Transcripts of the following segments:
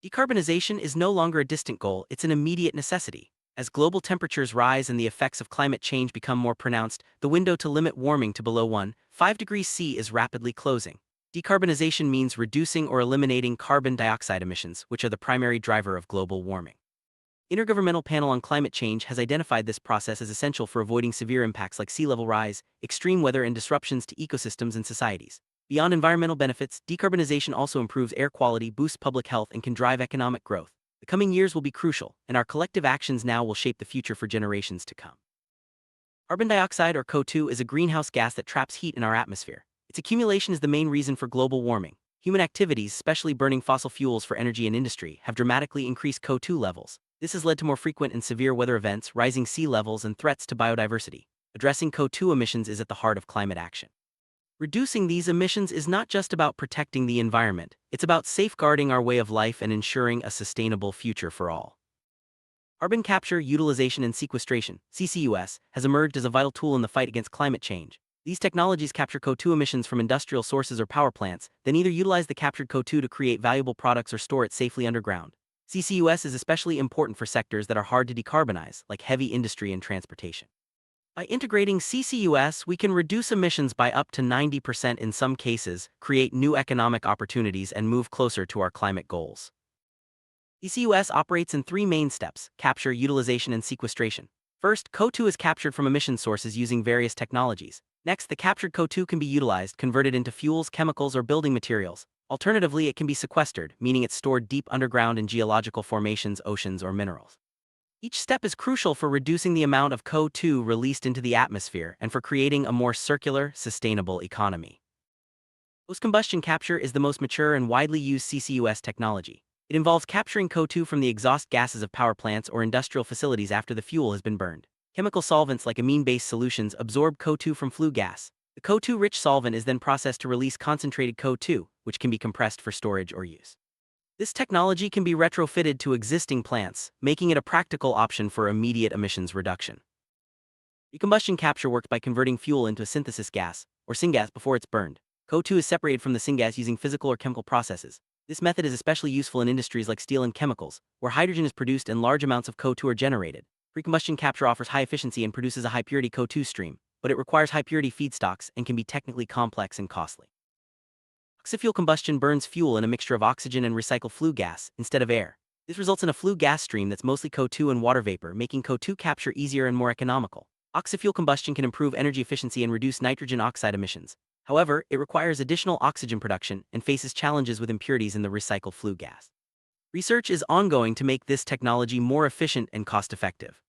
Decarbonization is no longer a distant goal, it's an immediate necessity. As global temperatures rise and the effects of climate change become more pronounced, the window to limit warming to below 1.5 degrees C is rapidly closing. Decarbonization means reducing or eliminating carbon dioxide emissions, which are the primary driver of global warming. Intergovernmental Panel on Climate Change has identified this process as essential for avoiding severe impacts like sea level rise, extreme weather, and disruptions to ecosystems and societies. Beyond environmental benefits, decarbonization also improves air quality, boosts public health, and can drive economic growth. The coming years will be crucial, and our collective actions now will shape the future for generations to come. Carbon dioxide, or CO2, is a greenhouse gas that traps heat in our atmosphere. Its accumulation is the main reason for global warming. Human activities, especially burning fossil fuels for energy and industry, have dramatically increased CO2 levels. This has led to more frequent and severe weather events, rising sea levels, and threats to biodiversity. Addressing CO2 emissions is at the heart of climate action. Reducing these emissions is not just about protecting the environment, it's about safeguarding our way of life and ensuring a sustainable future for all. Carbon capture, utilization, and sequestration (CCUS) has emerged as a vital tool in the fight against climate change. These technologies capture CO2 emissions from industrial sources or power plants, then either utilize the captured CO2 to create valuable products or store it safely underground. CCUS is especially important for sectors that are hard to decarbonize, like heavy industry and transportation. By integrating CCUS, we can reduce emissions by up to 90% in some cases, create new economic opportunities, and move closer to our climate goals. CCUS operates in three main steps: capture, utilization, and sequestration. First, CO2 is captured from emission sources using various technologies. Next, the captured CO2 can be utilized, converted into fuels, chemicals, or building materials. Alternatively, it can be sequestered, meaning it's stored deep underground in geological formations, oceans, or minerals. Each step is crucial for reducing the amount of CO2 released into the atmosphere and for creating a more circular, sustainable economy. Post-combustion capture is the most mature and widely used CCUS technology. It involves capturing CO2 from the exhaust gases of power plants or industrial facilities after the fuel has been burned. Chemical solvents like amine-based solutions absorb CO2 from flue gas. The CO2-rich solvent is then processed to release concentrated CO2, which can be compressed for storage or use. This technology can be retrofitted to existing plants, making it a practical option for immediate emissions reduction. Recombustion capture works by converting fuel into a synthesis gas, or syngas, before it's burned. CO2 is separated from the syngas using physical or chemical processes. This method is especially useful in industries like steel and chemicals, where hydrogen is produced and large amounts of CO2 are generated. Recombustion capture offers high efficiency and produces a high-purity CO2 stream, but it requires high-purity feedstocks and can be technically complex and costly. Oxyfuel combustion burns fuel in a mixture of oxygen and recycled flue gas, instead of air. This results in a flue gas stream that's mostly CO2 and water vapor, making CO2 capture easier and more economical. Oxyfuel combustion can improve energy efficiency and reduce nitrogen oxide emissions. However, it requires additional oxygen production and faces challenges with impurities in the recycled flue gas. Research is ongoing to make this technology more efficient and cost-effective.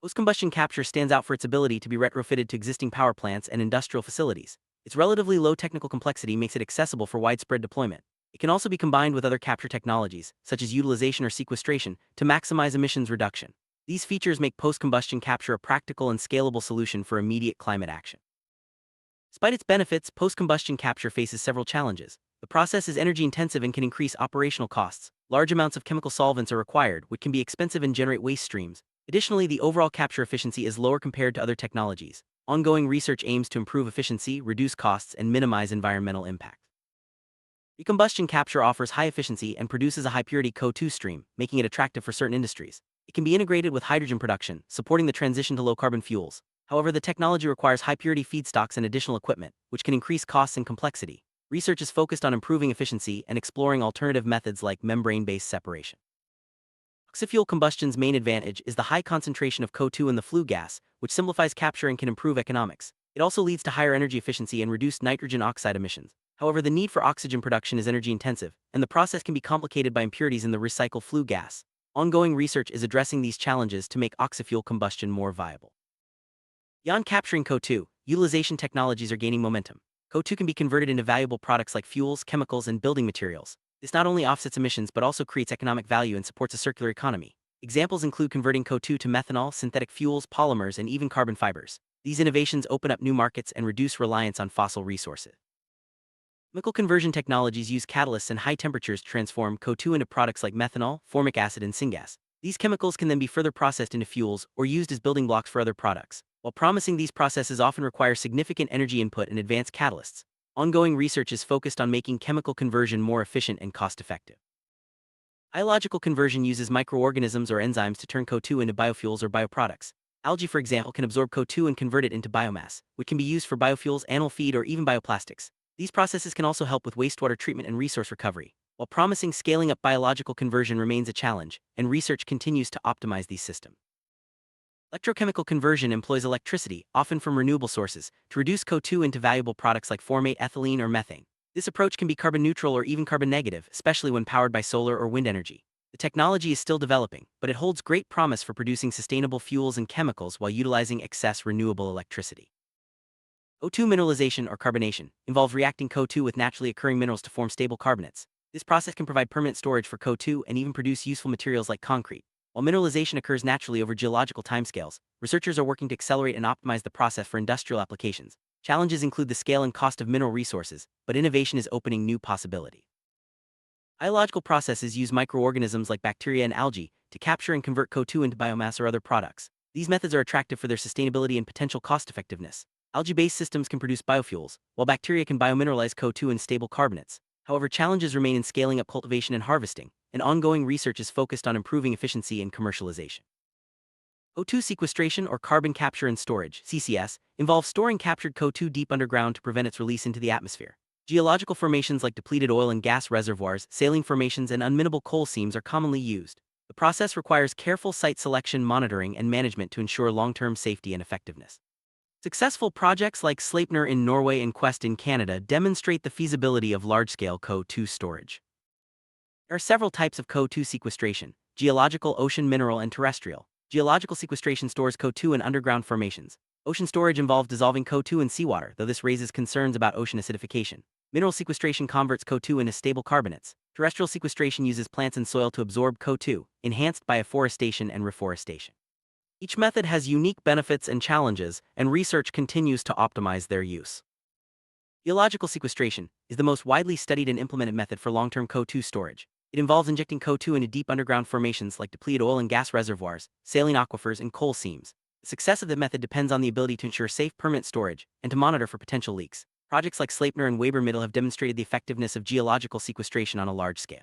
Post-combustion capture stands out for its ability to be retrofitted to existing power plants and industrial facilities. Its relatively low technical complexity makes it accessible for widespread deployment. It can also be combined with other capture technologies, such as utilization or sequestration, to maximize emissions reduction. These features make post-combustion capture a practical and scalable solution for immediate climate action. Despite its benefits, post-combustion capture faces several challenges. The process is energy-intensive and can increase operational costs. Large amounts of chemical solvents are required, which can be expensive and generate waste streams. Additionally, the overall capture efficiency is lower compared to other technologies. Ongoing research aims to improve efficiency, reduce costs, and minimize environmental impact. Recombustion capture offers high efficiency and produces a high-purity CO2 stream, making it attractive for certain industries. It can be integrated with hydrogen production, supporting the transition to low-carbon fuels. However, the technology requires high-purity feedstocks and additional equipment, which can increase costs and complexity. Research is focused on improving efficiency and exploring alternative methods like membrane-based separation. Oxyfuel combustion's main advantage is the high concentration of CO2 in the flue gas, which simplifies capture and can improve economics. It also leads to higher energy efficiency and reduced nitrogen oxide emissions. However, the need for oxygen production is energy-intensive, and the process can be complicated by impurities in the recycled flue gas. Ongoing research is addressing these challenges to make oxyfuel combustion more viable. Beyond capturing CO2, utilization technologies are gaining momentum. CO2 can be converted into valuable products like fuels, chemicals, and building materials. This not only offsets emissions but also creates economic value and supports a circular economy. Examples include converting CO2 to methanol, synthetic fuels, polymers, and even carbon fibers. These innovations open up new markets and reduce reliance on fossil resources. Chemical conversion technologies use catalysts and high temperatures to transform CO2 into products like methanol, formic acid, and syngas. These chemicals can then be further processed into fuels or used as building blocks for other products. While promising, these processes often require significant energy input and advanced catalysts. Ongoing research is focused on making chemical conversion more efficient and cost-effective. Biological conversion uses microorganisms or enzymes to turn CO2 into biofuels or bioproducts. Algae, for example, can absorb CO2 and convert it into biomass, which can be used for biofuels, animal feed, or even bioplastics. These processes can also help with wastewater treatment and resource recovery. While promising, scaling up biological conversion remains a challenge, and research continues to optimize these systems. Electrochemical conversion employs electricity, often from renewable sources, to reduce CO2 into valuable products like formate, ethylene, or methane. This approach can be carbon neutral or even carbon negative, especially when powered by solar or wind energy. The technology is still developing, but it holds great promise for producing sustainable fuels and chemicals while utilizing excess renewable electricity. O2 mineralization or carbonation involves reacting CO2 with naturally occurring minerals to form stable carbonates. This process can provide permanent storage for CO2 and even produce useful materials like concrete. While mineralization occurs naturally over geological timescales, researchers are working to accelerate and optimize the process for industrial applications. Challenges include the scale and cost of mineral resources, but innovation is opening new possibilities. Biological processes use microorganisms like bacteria and algae to capture and convert CO2 into biomass or other products. These methods are attractive for their sustainability and potential cost-effectiveness. Algae-based systems can produce biofuels, while bacteria can biomineralize CO2 in stable carbonates. However, challenges remain in scaling up cultivation and harvesting, and ongoing research is focused on improving efficiency and commercialization. O2 sequestration or carbon capture and storage (CCS) involves storing captured CO2 deep underground to prevent its release into the atmosphere. Geological formations like depleted oil and gas reservoirs, saline formations, and unminable coal seams are commonly used. The process requires careful site selection, monitoring, and management to ensure long-term safety and effectiveness. Successful projects like Sleipner in Norway and Quest in Canada demonstrate the feasibility of large-scale CO2 storage. There are several types of CO2 sequestration: geological, ocean, mineral, and terrestrial. Geological sequestration stores CO2 in underground formations. Ocean storage involves dissolving CO2 in seawater, though this raises concerns about ocean acidification. Mineral sequestration converts CO2 into stable carbonates. Terrestrial sequestration uses plants and soil to absorb CO2, enhanced by afforestation and reforestation. Each method has unique benefits and challenges, and research continues to optimize their use. Geological sequestration is the most widely studied and implemented method for long-term CO2 storage. It involves injecting CO2 into deep underground formations like depleted oil and gas reservoirs, saline aquifers, and coal seams. The success of the method depends on the ability to ensure safe, permanent storage and to monitor for potential leaks. Projects like Sleipner and Weber-Middle have demonstrated the effectiveness of geological sequestration on a large scale.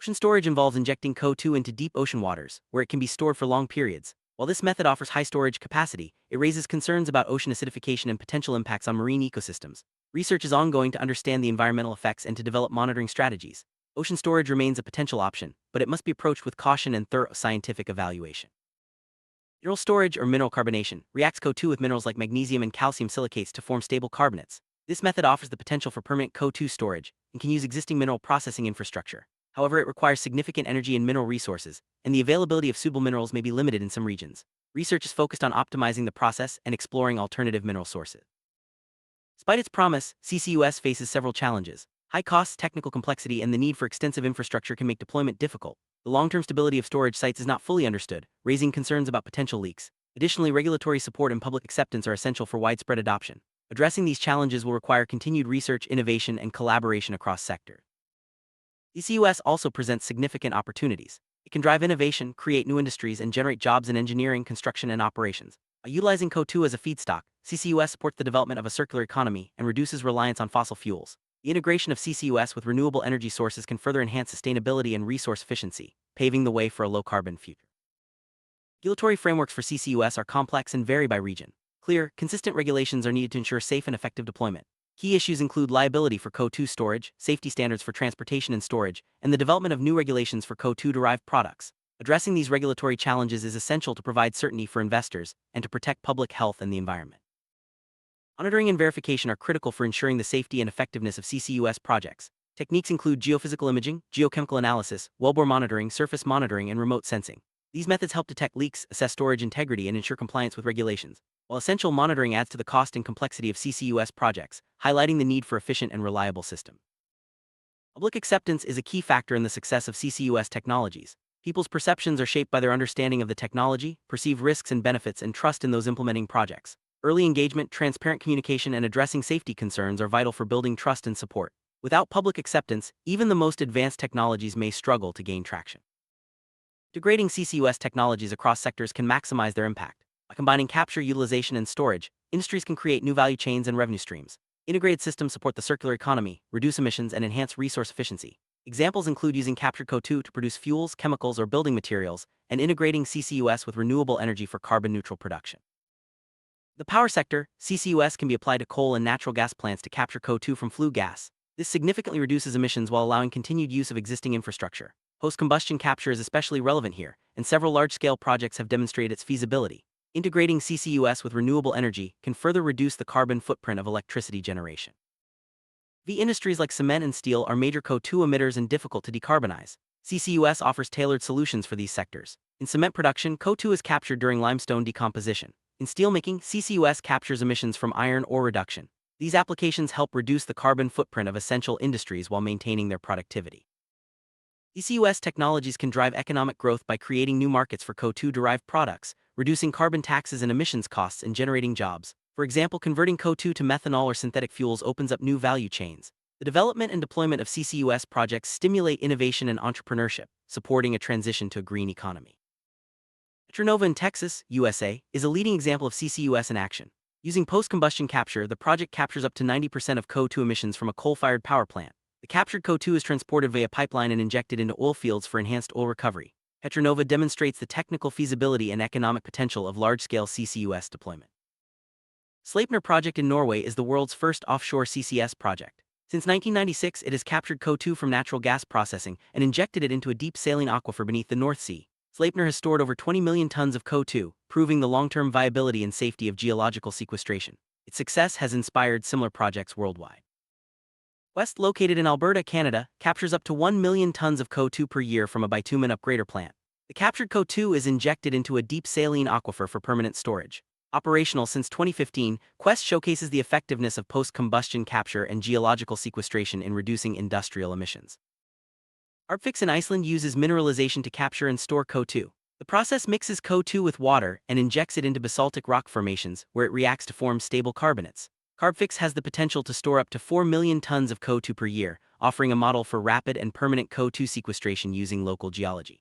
Ocean storage involves injecting CO2 into deep ocean waters, where it can be stored for long periods. While this method offers high storage capacity, it raises concerns about ocean acidification and potential impacts on marine ecosystems. Research is ongoing to understand the environmental effects and to develop monitoring strategies. Ocean storage remains a potential option, but it must be approached with caution and thorough scientific evaluation. Mineral storage or mineral carbonation reacts CO2 with minerals like magnesium and calcium silicates to form stable carbonates. This method offers the potential for permanent CO2 storage and can use existing mineral processing infrastructure. However, it requires significant energy and mineral resources, and the availability of suitable minerals may be limited in some regions. Research is focused on optimizing the process and exploring alternative mineral sources. Despite its promise, CCUS faces several challenges. High costs, technical complexity, and the need for extensive infrastructure can make deployment difficult. The long-term stability of storage sites is not fully understood, raising concerns about potential leaks. Additionally, regulatory support and public acceptance are essential for widespread adoption. Addressing these challenges will require continued research, innovation, and collaboration across sectors. CCUS also presents significant opportunities. It can drive innovation, create new industries, and generate jobs in engineering, construction, and operations. By utilizing CO2 as a feedstock, CCUS supports the development of a circular economy and reduces reliance on fossil fuels. The integration of CCUS with renewable energy sources can further enhance sustainability and resource efficiency, paving the way for a low-carbon future. Regulatory frameworks for CCUS are complex and vary by region. Clear, consistent regulations are needed to ensure safe and effective deployment. Key issues include liability for CO2 storage, safety standards for transportation and storage, and the development of new regulations for CO2-derived products. Addressing these regulatory challenges is essential to provide certainty for investors and to protect public health and the environment. Monitoring and verification are critical for ensuring the safety and effectiveness of CCUS projects. Techniques include geophysical imaging, geochemical analysis, wellbore monitoring, surface monitoring, and remote sensing. These methods help detect leaks, assess storage integrity, and ensure compliance with regulations. While essential, monitoring adds to the cost and complexity of CCUS projects, highlighting the need for efficient and reliable systems. Public acceptance is a key factor in the success of CCUS technologies. People's perceptions are shaped by their understanding of the technology, perceived risks and benefits, and trust in those implementing projects. Early engagement, transparent communication, and addressing safety concerns are vital for building trust and support. Without public acceptance, even the most advanced technologies may struggle to gain traction. Integrating CCUS technologies across sectors can maximize their impact. By combining capture, utilization, and storage, industries can create new value chains and revenue streams. Integrated systems support the circular economy, reduce emissions, and enhance resource efficiency. Examples include using captured CO2 to produce fuels, chemicals, or building materials, and integrating CCUS with renewable energy for carbon-neutral production. The power sector, CCUS can be applied to coal and natural gas plants to capture CO2 from flue gas. This significantly reduces emissions while allowing continued use of existing infrastructure. Post-combustion capture is especially relevant here, and several large-scale projects have demonstrated its feasibility. Integrating CCUS with renewable energy can further reduce the carbon footprint of electricity generation. Industries like cement and steel are major CO2 emitters and difficult to decarbonize. CCUS offers tailored solutions for these sectors. In cement production, CO2 is captured during limestone decomposition. In steelmaking, CCUS captures emissions from iron ore reduction. These applications help reduce the carbon footprint of essential industries while maintaining their productivity. CCUS technologies can drive economic growth by creating new markets for CO2-derived products, reducing carbon taxes and emissions costs, and generating jobs. For example, converting CO2 to methanol or synthetic fuels opens up new value chains. The development and deployment of CCUS projects stimulate innovation and entrepreneurship, supporting a transition to a green economy. Petronova in Texas, USA, is a leading example of CCUS in action. Using post-combustion capture, the project captures up to 90% of CO2 emissions from a coal-fired power plant. The captured CO2 is transported via pipeline and injected into oil fields for enhanced oil recovery. Petronova demonstrates the technical feasibility and economic potential of large-scale CCUS deployment. Sleipner project in Norway is the world's first offshore CCS project. Since 1996, it has captured CO2 from natural gas processing and injected it into a deep saline aquifer beneath the North Sea. Sleipner has stored over 20 million tons of CO2, proving the long-term viability and safety of geological sequestration. Its success has inspired similar projects worldwide. West, located in Alberta, Canada, captures up to 1 million tons of CO2 per year from a bitumen upgrader plant. The captured CO2 is injected into a deep saline aquifer for permanent storage. Operational since 2015, Quest showcases the effectiveness of post-combustion capture and geological sequestration in reducing industrial emissions. Artfix in Iceland uses mineralization to capture and store CO2. The process mixes CO2 with water and injects it into basaltic rock formations, where it reacts to form stable carbonates. Carbfix has the potential to store up to 4 million tons of CO2 per year, offering a model for rapid and permanent CO2 sequestration using local geology.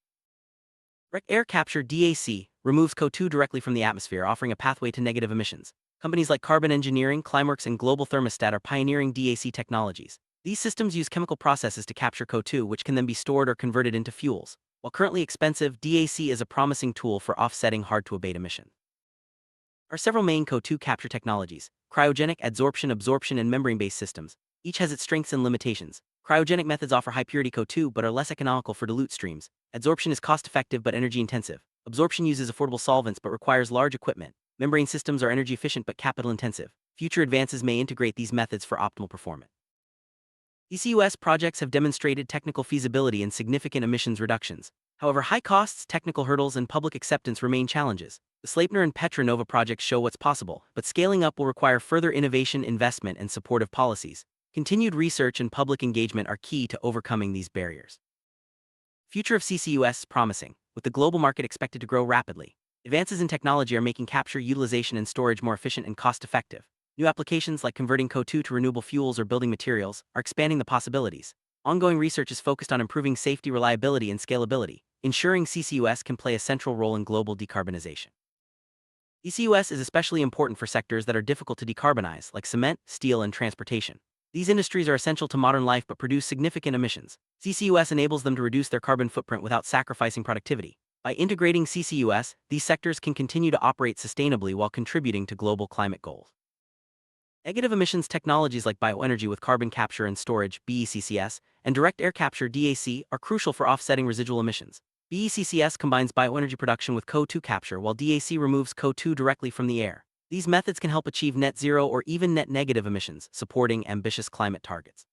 Air Capture DAC removes CO2 directly from the atmosphere, offering a pathway to negative emissions. Companies like Carbon Engineering, Climeworks, and Global Thermostat are pioneering DAC technologies. These systems use chemical processes to capture CO2, which can then be stored or converted into fuels. While currently expensive, DAC is a promising tool for offsetting hard-to-abate emissions. There are several main CO2 capture technologies: cryogenic, absorption, and membrane-based systems. Each has its strengths and limitations. Cryogenic methods offer high-purity CO2 but are less economical for dilute streams. Adsorption is cost-effective but energy-intensive. Absorption uses affordable solvents but requires large equipment. Membrane systems are energy-efficient but capital-intensive. Future advances may integrate these methods for optimal performance. CCUS projects have demonstrated technical feasibility and significant emissions reductions. However, high costs, technical hurdles, and public acceptance remain challenges. The Sleipner and Petronova projects show what's possible, but scaling up will require further innovation, investment, and supportive policies. Continued research and public engagement are key to overcoming these barriers. Future of CCUS is promising, with the global market expected to grow rapidly. Advances in technology are making capture, utilization, and storage more efficient and cost-effective. New applications like converting CO2 to renewable fuels or building materials are expanding the possibilities. Ongoing research is focused on improving safety, reliability, and scalability, ensuring CCUS can play a central role in global decarbonization. CCUS is especially important for sectors that are difficult to decarbonize, like cement, steel, and transportation. These industries are essential to modern life but produce significant emissions. CCUS enables them to reduce their carbon footprint without sacrificing productivity. By integrating CCUS, these sectors can continue to operate sustainably while contributing to global climate goals. Negative emissions technologies like bioenergy with carbon capture and storage (BECCS) and direct air capture (DAC) are crucial for offsetting residual emissions. BECCS combines bioenergy production with CO2 capture, while DAC removes CO2 directly from the air. These methods can help achieve net zero or even net negative emissions, supporting ambitious climate targets.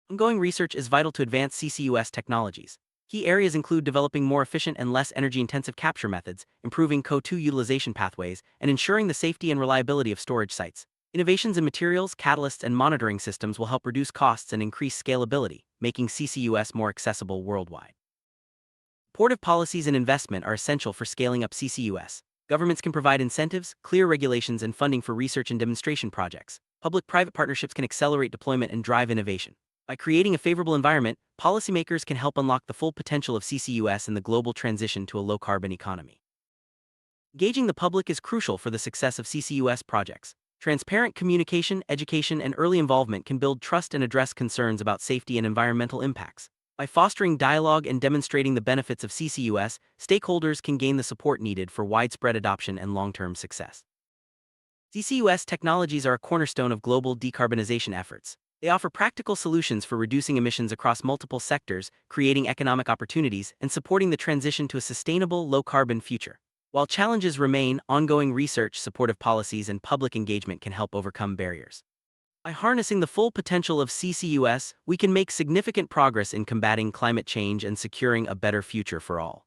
Ongoing research is vital to advance CCUS technologies. Key areas include developing more efficient and less energy-intensive capture methods, improving CO2 utilization pathways, and ensuring the safety and reliability of storage sites. Innovations in materials, catalysts, and monitoring systems will help reduce costs and increase scalability, making CCUS more accessible worldwide. Supportive policies and investment are essential for scaling up CCUS. Governments can provide incentives, clear regulations, and funding for research and demonstration projects. Public-private partnerships can accelerate deployment and drive innovation. By creating a favorable environment, policymakers can help unlock the full potential of CCUS in the global transition to a low-carbon economy. Engaging the public is crucial for the success of CCUS projects. Transparent communication, education, and early involvement can build trust and address concerns about safety and environmental impacts. By fostering dialogue and demonstrating the benefits of CCUS, stakeholders can gain the support needed for widespread adoption and long-term success. CCUS technologies are a cornerstone of global decarbonization efforts. They offer practical solutions for reducing emissions across multiple sectors, creating economic opportunities, and supporting the transition to a sustainable, low-carbon future. While challenges remain, ongoing research, supportive policies, and public engagement can help overcome barriers. By harnessing the full potential of CCUS, we can make significant progress in combating climate change and securing a better future for all.